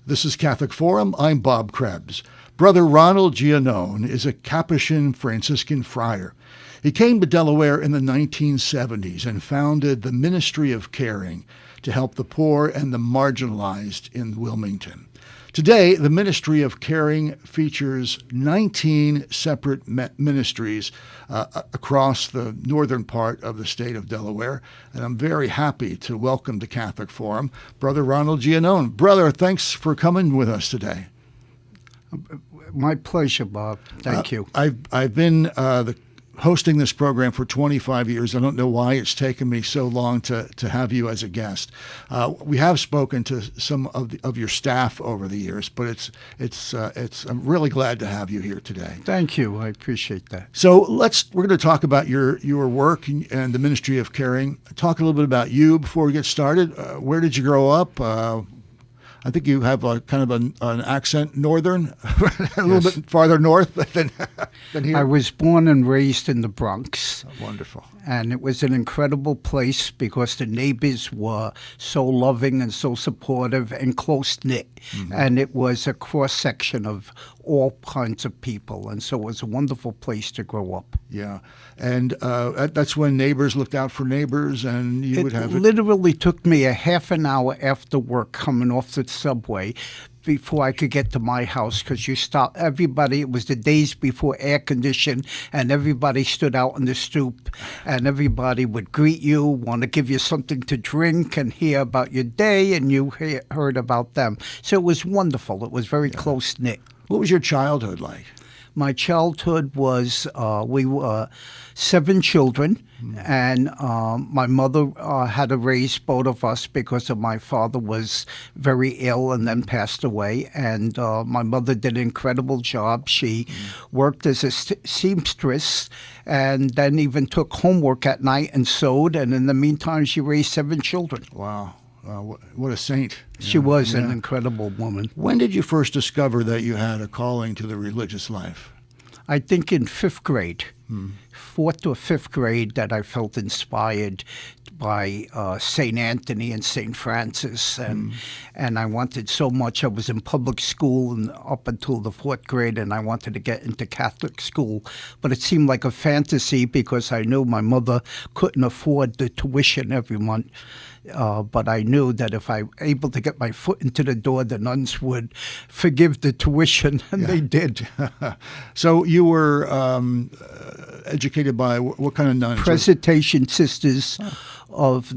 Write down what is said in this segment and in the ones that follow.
This is Catholic Forum. I'm Bob Krebs. Brother Ronald Giannone is a Capuchin Franciscan friar. He came to Delaware in the 1970s and founded the Ministry of Caring to help the poor and the marginalized in Wilmington. Today, the Ministry of Caring features 19 separate ministries across the northern part of the state of Delaware, and I'm very happy to welcome to Catholic Forum Brother Ronald Giannone. Brother, thanks for coming with us today. My pleasure, Bob. Thank you. I've been hosting this program for 25 years. I don't know why it's taken me so long to have you as a guest. We have spoken to some of your staff over the years, but I'm really glad to have you here today. Thank you. I appreciate that. So we're going to talk about your work and the Ministry of Caring. Talk a little bit about you before we get started. Where did you grow up? I think you have a kind of an accent, northern, a little bit farther north than here. I was born and raised in the Bronx. Oh, wonderful. And it was an incredible place because the neighbors were so loving and so supportive and close-knit. Mm-hmm. And it was a cross-section of all kinds of people. And so it was a wonderful place to grow up. Yeah. And that's when neighbors looked out for neighbors, and you would have it. It literally took me a half an hour after work coming off the subway before I could get to my house, because you stopped everybody. It was the days before air conditioning, and everybody stood out on the stoop, and everybody would greet you, want to give you something to drink and hear about your day, and you heard about them. So it was wonderful. It was very close-knit. What was your childhood like? My childhood was, we were 7 children, and my mother had to raise both of us because of my father was very ill and then passed away. And my mother did an incredible job. She worked as a seamstress and then even took homework at night and sewed. And in the meantime, she raised 7 children. Wow. What a saint. She was an incredible woman. When did you first discover that you had a calling to the religious life? I think in 5th grade, 4th or 5th grade, that I felt inspired by St. Anthony and St. Francis. And I wanted so much. I was in public school and up until the 4th grade, and I wanted to get into Catholic school. But it seemed like a fantasy because I knew my mother couldn't afford the tuition every month. But I knew that if I were able to get my foot into the door, the nuns would forgive the tuition, and they did. So you were educated by what kind of nuns? Presentation Sisters of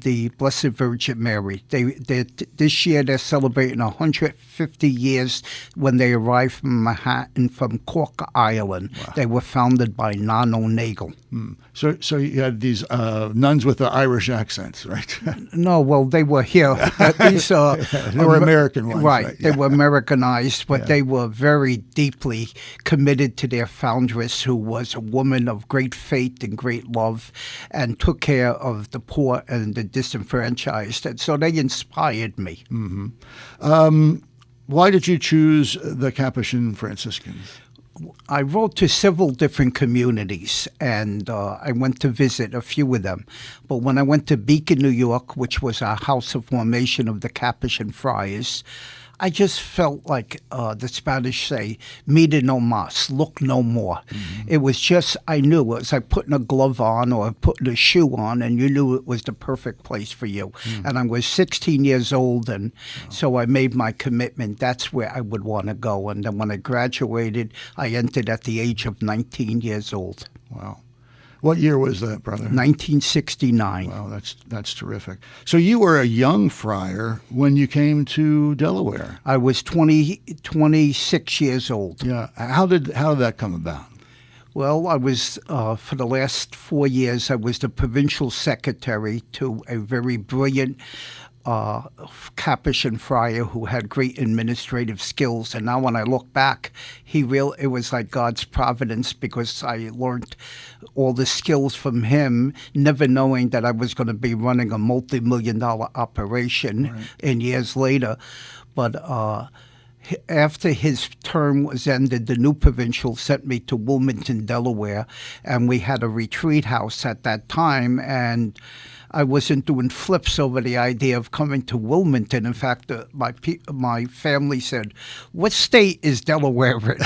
the Blessed Virgin Mary. This year they're celebrating 150 years when they arrived from Manhattan from Cork Island. Wow. They were founded by Nan O'Nagel. So you had these nuns with the Irish accents, right? No, well, they were here. These they were American ones. Right. They were Americanized, but they were very deeply committed to their foundress, who was a woman of great faith and great love and took care of the poor and the disenfranchised. And so they inspired me. Mm-hmm. Why did you choose the Capuchin Franciscans? I wrote to several different communities, and I went to visit a few of them. But when I went to Beacon, New York, which was a house of formation of the Capuchin Friars, I just felt like the Spanish say, mire no más, look no more. Mm-hmm. It was just, I knew, it was like putting a glove on or putting a shoe on, and you knew it was the perfect place for you. And I was 16 years old, and so I made my commitment. That's where I would want to go. And then when I graduated, I entered at the age of 19 years old. Wow. What year was that, brother? 1969. Wow, that's terrific. So you were a young friar when you came to Delaware. I was 26 years old. Yeah. How did that come about? Well, I was, for the last 4 years, I was the provincial secretary to a very brilliant Capuchin friar who had great administrative skills. And now when I look back, it was like God's providence, because I learned all the skills from him, never knowing that I was going to be running a multi-million-dollar operation in years later. But after his term was ended, the new provincial sent me to Wilmington, Delaware, and we had a retreat house at that time. And I wasn't doing flips over the idea of coming to Wilmington. In fact, my family said, "What state is Delaware in?"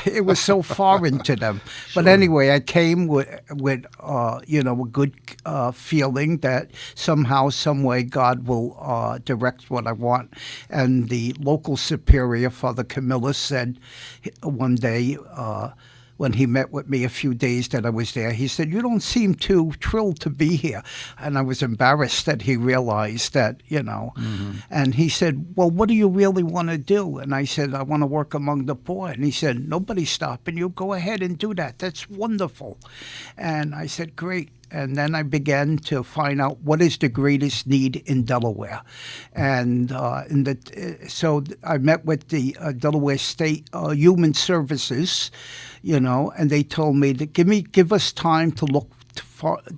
It was so foreign to them. But anyway, I came with a good feeling that somehow, some way, God will direct what I want. And the local superior, Father Camillus, said one day, when he met with me a few days that I was there, he said, "You don't seem too thrilled to be here." And I was embarrassed that he realized that, And he said, "Well, what do you really want to do?" And I said, "I want to work among the poor." And he said, "Nobody's stopping you. Go ahead and do that. That's wonderful." And I said, "Great." And then I began to find out what is the greatest need in Delaware. And so I met with the Delaware State Human Services, and they told me to give us time to look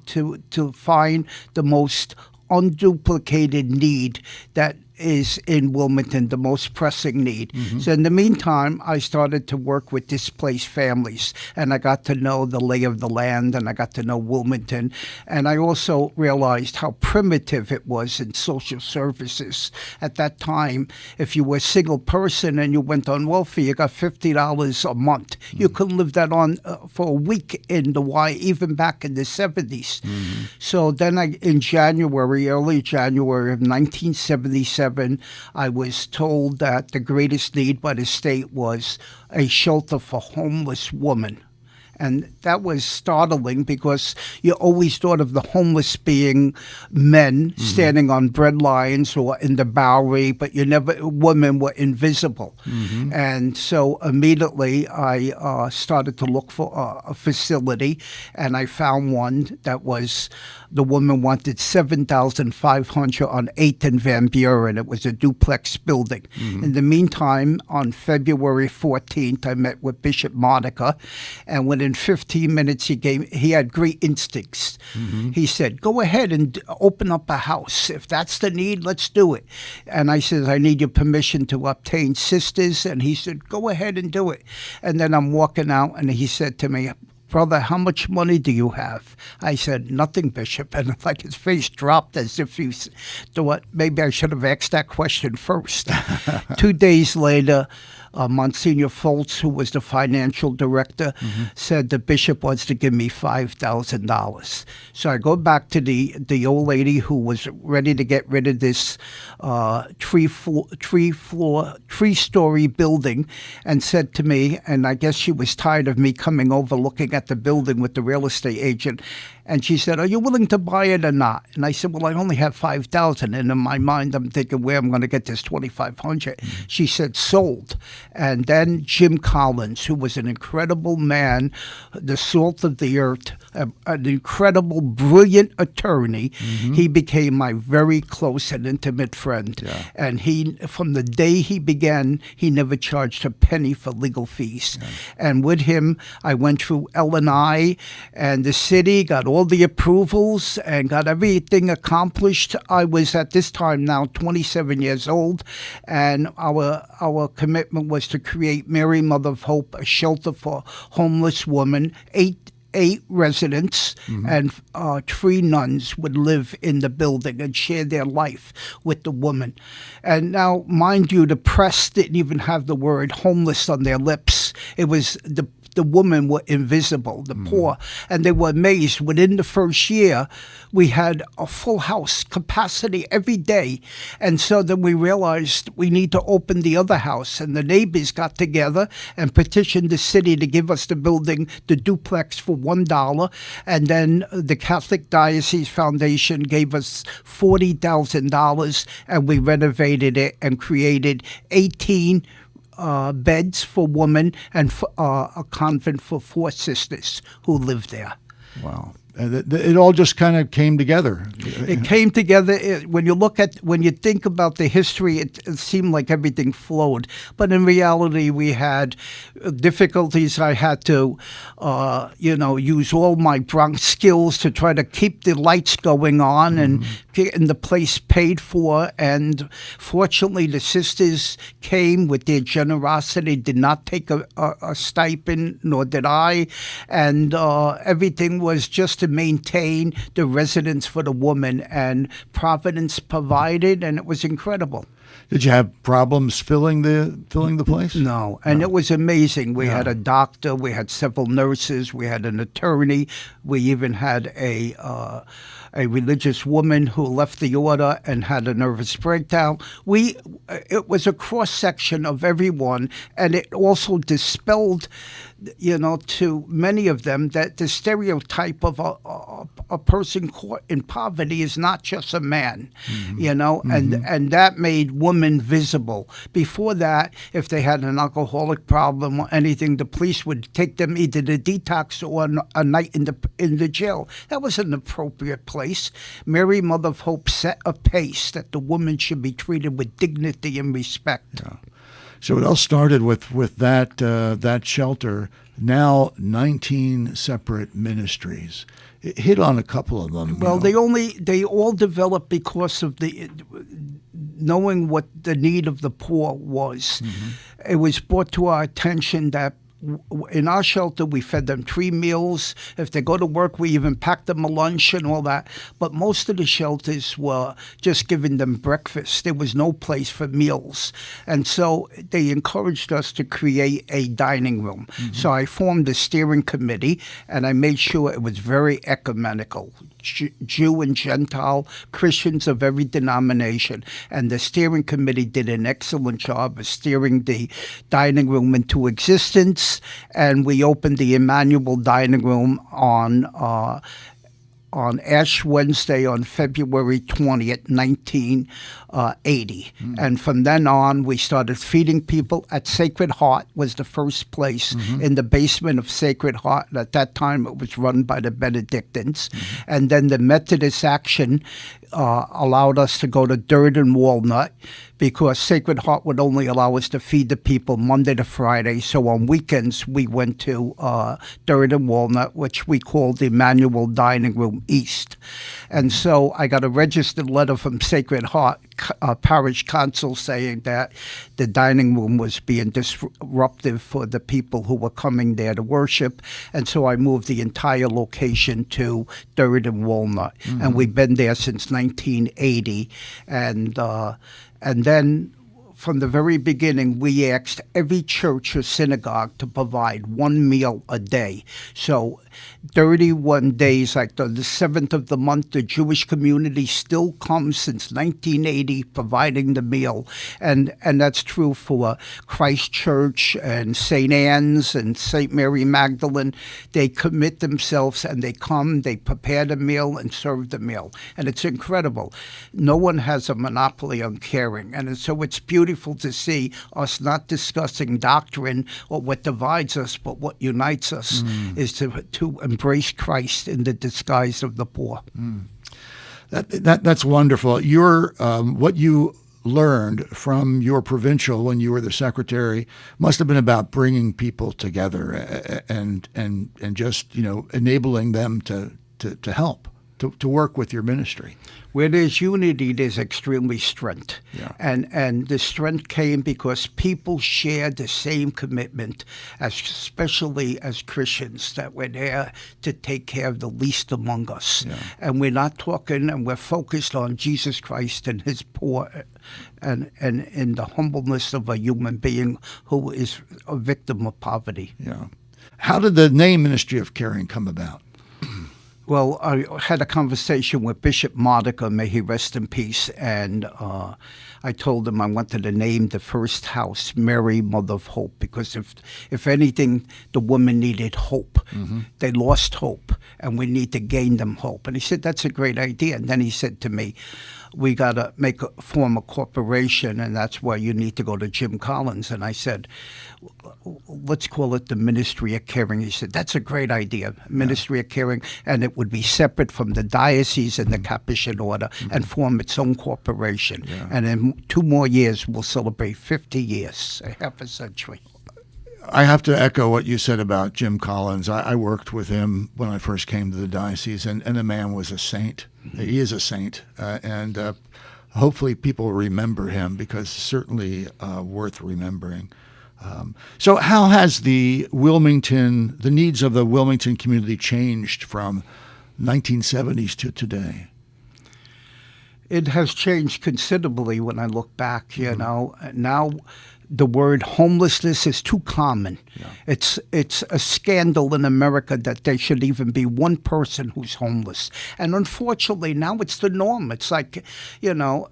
to find the most unduplicated need that is in Wilmington, the most pressing need. So in the meantime, I started to work with displaced families, and I got to know the lay of the land, and I got to know Wilmington. And I also realized how primitive it was in social services. At that time, if you were a single person and you went on welfare, you got $50 a month. You couldn't live that on for a week in the Y, even back in the 70s. So then in early January of 1977, I was told that the greatest need by the state was a shelter for homeless women. And that was startling because you always thought of the homeless being men standing on bread lines or in the Bowery, but women were invisible. And so immediately I started to look for a facility, and I found one that was, the woman wanted $7,500 on 8th and Van Buren. It was a duplex building. In the meantime, on February 14th, I met with Bishop Monica, and within 15 minutes, he had great instincts. He said, "Go ahead and open up a house. If that's the need, let's do it." And I said, "I need your permission to obtain sisters." And he said, "Go ahead and do it." And then I'm walking out, and he said to me, "Brother, how much money do you have?" I said, "Nothing, Bishop." And like his face dropped as if he thought maybe I should have asked that question first. 2 days later, Monsignor Foltz, who was the financial director, said the bishop wants to give me $5,000. So I go back to the old lady who was ready to get rid of this three-story building, and said to me, and I guess she was tired of me coming over looking at the building with the real estate agent, and she said, "Are you willing to buy it or not?" And I said, "Well, I only have $5,000. And in my mind, I'm thinking, where am I going to get this $2,500? She said, "Sold." And then Jim Collins, who was an incredible man, the salt of the earth, an incredible, brilliant attorney, he became my very close and intimate friend. And from the day he began, he never charged a penny for legal fees. And with him, I went through L&I, and the city got all the approvals and got everything accomplished. I was at this time now 27 years old, and our commitment was to create Mary Mother of Hope, a shelter for homeless women. Eight residents and 3 nuns would live in the building and share their life with the woman. And now, mind you, the press didn't even have the word homeless on their lips. It was the women were invisible, the poor, and they were amazed. Within the first year, we had a full house capacity every day. And so then we realized we need to open the other house, and the neighbors got together and petitioned the city to give us the building, the duplex, for $1. And then the Catholic Diocese Foundation gave us $40,000, and we renovated it and created 18 beds for women and a convent for 4 sisters who lived there. Wow. It all just kind of came together. It came together. When you think about the history, it seemed like everything flowed. But in reality, we had difficulties. I had to, use all my Bronx skills to try to keep the lights going on and getting the place paid for. And fortunately, the sisters came with their generosity, did not take a stipend, nor did I. And everything was just to maintain the residence for the woman. And Providence provided, and it was incredible. Did you have problems filling the place? No, and it was amazing. We had a doctor, we had several nurses, we had an attorney, we even had a religious woman who left the order and had a nervous breakdown. It was a cross section of everyone, and it also dispelled, to many of them that the stereotype of a person caught in poverty is not just a man, and that made women visible. Before that, if they had an alcoholic problem or anything, the police would take them either to detox or a night in the jail. That was an appropriate place. Mary, Mother of Hope, set a pace that the woman should be treated with dignity and respect. Yeah. So it all started with that shelter. Now 19 separate ministries. It hit on a couple of them. Well, they all developed because of the knowing what the need of the poor was. It was brought to our attention that in our shelter, we fed them 3 meals. If they go to work, we even packed them a lunch and all that. But most of the shelters were just giving them breakfast. There was no place for meals. And so they encouraged us to create a dining room. So I formed a steering committee, and I made sure it was very ecumenical. Jew and Gentile, Christians of every denomination. And the steering committee did an excellent job of steering the dining room into existence. And we opened the Emmanuel Dining Room on Ash Wednesday on February 20th, 1980. And from then on, we started feeding people at Sacred Heart was the first place in the basement of Sacred Heart. At that time, it was run by the Benedictines. And then the Methodist Action allowed us to go to Third and Walnut because Sacred Heart would only allow us to feed the people Monday to Friday. So on weekends, we went to Third and Walnut, which we called the Emmanuel Dining Room East. And so I got a registered letter from Sacred Heart parish council saying that the dining room was being disruptive for the people who were coming there to worship. And so I moved the entire location to Third and Walnut. And we've been there since 1980. And then from the very beginning, we asked every church or synagogue to provide 1 meal a day. So 31 days, like the 7th of the month, the Jewish community still comes since 1980 providing the meal. And that's true for Christ Church and St. Anne's and St. Mary Magdalene. They commit themselves and they come, they prepare the meal and serve the meal. And it's incredible. No one has a monopoly on caring. And so it's beautiful to see us not discussing doctrine or what divides us, but what unites us is to embrace Christ in the disguise of the poor. That's wonderful. Your what you learned from your provincial when you were the secretary must have been about bringing people together and just enabling them to help to work with your ministry. Where there's unity, there's extremely strength. Yeah. And the strength came because people shared the same commitment, especially as Christians, that we're there to take care of the least among us. Yeah. And we're not talking, and we're focused on Jesus Christ and his poor and in the humbleness of a human being who is a victim of poverty. Yeah. How did the name Ministry of Caring come about? Well, I had a conversation with Bishop Modica, may he rest in peace, and I told him I wanted to name the first house Mary, Mother of Hope, because if anything, the woman needed hope. They lost hope, and we need to gain them hope. And he said, that's a great idea. And then he said to me, we got to form a corporation, and that's why you need to go to Jim Collins. And I said, let's call it the Ministry of Caring. He said, that's a great idea, Ministry of Caring. And would be separate from the diocese and the Capuchin order and form its own corporation. And in 2 more years, we'll celebrate 50 years, a half a century. I have to echo what you said about Jim Collins. I worked with him when I first came to the diocese, and the man was a saint. He is a saint, and hopefully people remember him, because certainly worth remembering. So how has the needs of the Wilmington community changed from 1970s to today? It has changed considerably when I look back, you know. Now the word homelessness is too common. It's a scandal in America that there should even be one person who's homeless. And unfortunately, now it's the norm. It's like, you know,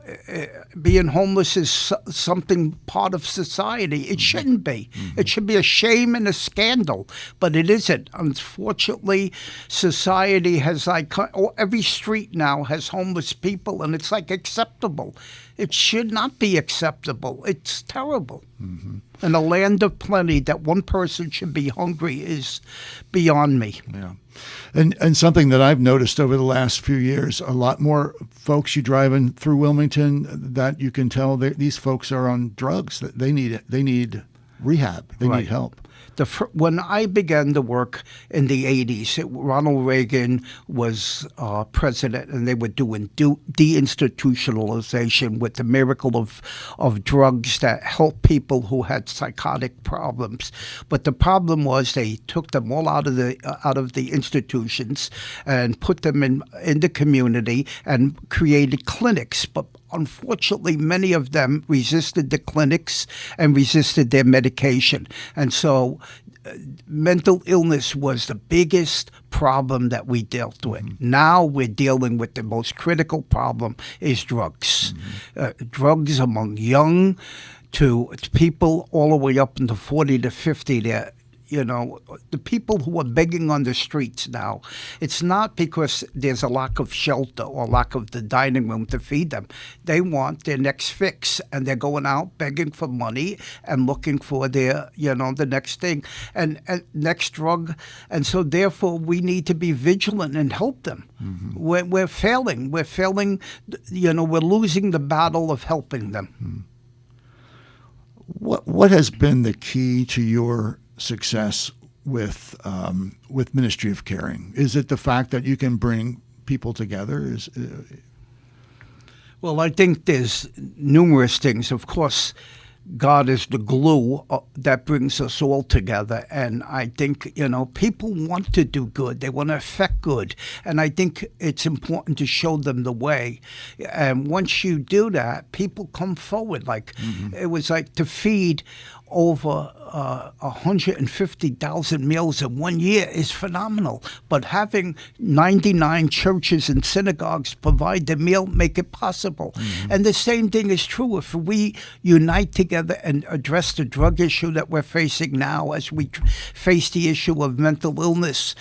being homeless is something part of society. It shouldn't be. It should be a shame and a scandal, but it isn't. Unfortunately, society has every street now has homeless people, and it's like acceptable. It should not be acceptable. It's terrible. In a land of plenty, that one person should be hungry is beyond me. Yeah. And something that I've noticed over the last few years, a lot more folks you driving through Wilmington that you can tell these folks are on drugs. They need rehab. They need help. When I began to work in the 80s, Ronald Reagan was president, and they were doing deinstitutionalization with the miracle of drugs that helped people who had psychotic problems. But the problem was they took them all out of the institutions and put them in the community and created clinics. But unfortunately, many of them resisted the clinics and resisted their medication. And so mental illness was the biggest problem that we dealt with. Now we're dealing with the most critical problem is drugs. Drugs among young to people all the way up into 40 to 50. They're you know, the people who are begging on the streets now, it's not because there's a lack of shelter or lack of the dining room to feed them. They want their next fix, and they're going out begging for money and looking for their, the next thing and next drug. And so therefore we need to be vigilant and help them. We're failing. We're losing the battle of helping them. What has been the key to your success with Ministry of Caring? Is it the fact that you can bring people together? Well, I think there's numerous things. Of course, God is the glue that brings us all together. And I think, people want to do good. They want to affect good. And I think it's important to show them the way. And once you do that, people come forward. It was like to feed over 150,000 meals in 1 year is phenomenal. But having 99 churches and synagogues provide the meal, make it possible. And the same thing is true if we unite together and address the drug issue that we're facing now as we face the issue of mental illness.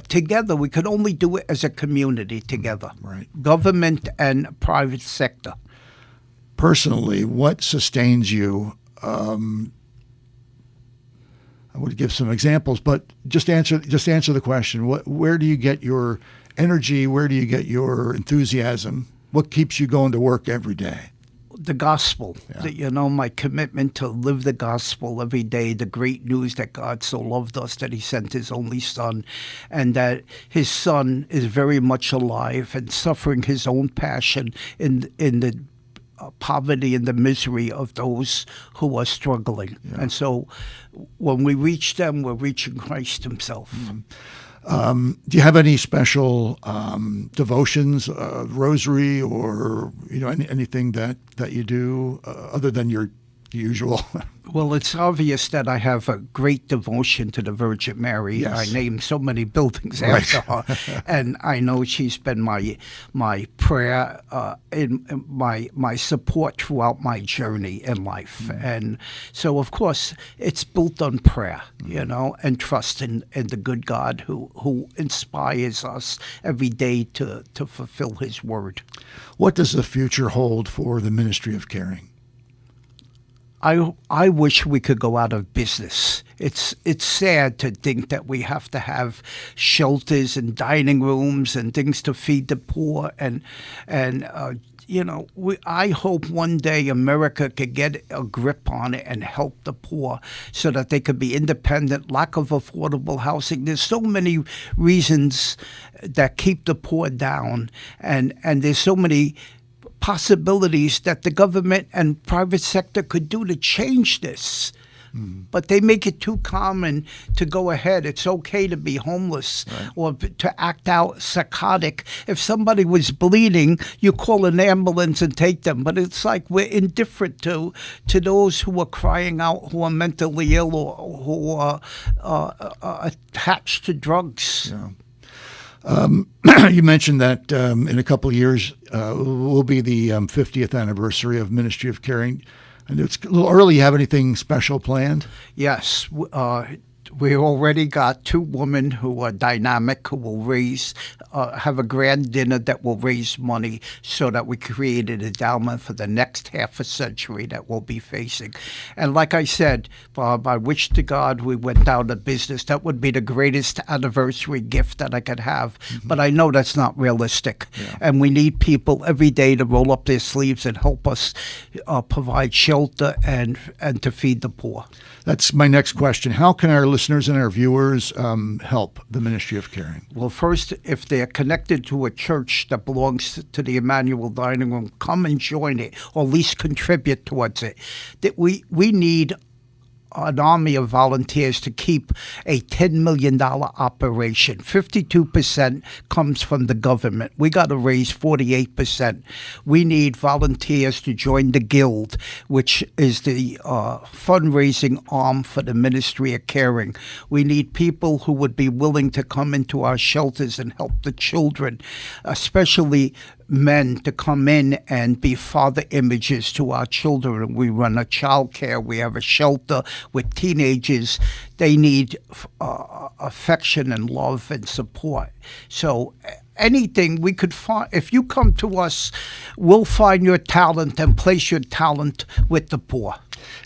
Together, we could only do it as a community together. Right. Government and private sector. Personally, what sustains you? I would give some examples, but just answer the question. Where do you get your energy? Where do you get your enthusiasm? What keeps you going to work every day? The gospel. Yeah. My commitment to live the gospel every day, the great news that God so loved us that he sent his only son, and that his son is very much alive and suffering his own passion in the poverty and the misery of those who are struggling. Yeah. And so when we reach them, we're reaching Christ himself. Do you have any special devotions, rosary, or anything that you do other than your usual? Well, it's obvious that I have a great devotion to the Virgin Mary. Yes. I named so many buildings after her, and I know she's been my prayer, in my support throughout my journey in life. And so, of course, it's built on prayer, and trust in the good God who inspires us every day to fulfill His word. What does the future hold for the Ministry of Caring? I wish we could go out of business. It's sad to think that we have to have shelters and dining rooms and things to feed the poor, and I hope one day America could get a grip on it and help the poor so that they could be independent. Lack of affordable housing. There's so many reasons that keep the poor down, and there's so many possibilities that the government and private sector could do to change this. But they make it too common to go ahead. It's okay to be homeless, right, or to act out psychotic. If somebody was bleeding, you call an ambulance and take them. But it's like we're indifferent to those who are crying out, who are mentally ill, or who are attached to drugs. Yeah. You mentioned that in a couple of years will be the 50th anniversary of Ministry of Caring. And it's a little early. You have anything special planned? Yes. We already got 2 women who are dynamic, who will have a grand dinner that will raise money so that we create an endowment for the next half a century that we'll be facing. And like I said, Bob, I wish to God we went out of business. That would be the greatest anniversary gift that I could have. Mm-hmm. But I know that's not realistic. Yeah. And we need people every day to roll up their sleeves and help us provide shelter and to feed the poor. That's my next question. How can our listeners and our viewers help the Ministry of Caring? Well, first, if they're connected to a church that belongs to the Emmanuel Dining Room, come and join it, or at least contribute towards it. That we need an army of volunteers to keep a $10 million operation. 52% comes from the government. We got to raise 48%. We need volunteers to join the Guild, which is the fundraising arm for the Ministry of Caring. We need people who would be willing to come into our shelters and help the children, especially men, to come in and be father images to our children. We run a child care. We have a shelter with teenagers. They need affection and love and support. So anything we could find, if you come to us, we'll find your talent and place your talent with the poor.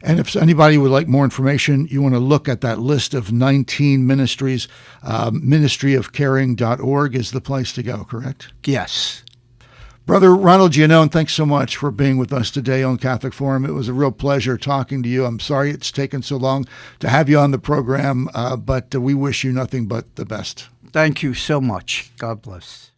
And if anybody would like more information, you want to look at that list of 19 ministries. Ministryofcaring.org is the place to go, correct? Yes. Brother Ronald Giannone, thanks so much for being with us today on Catholic Forum. It was a real pleasure talking to you. I'm sorry it's taken so long to have you on the program, but we wish you nothing but the best. Thank you so much. God bless.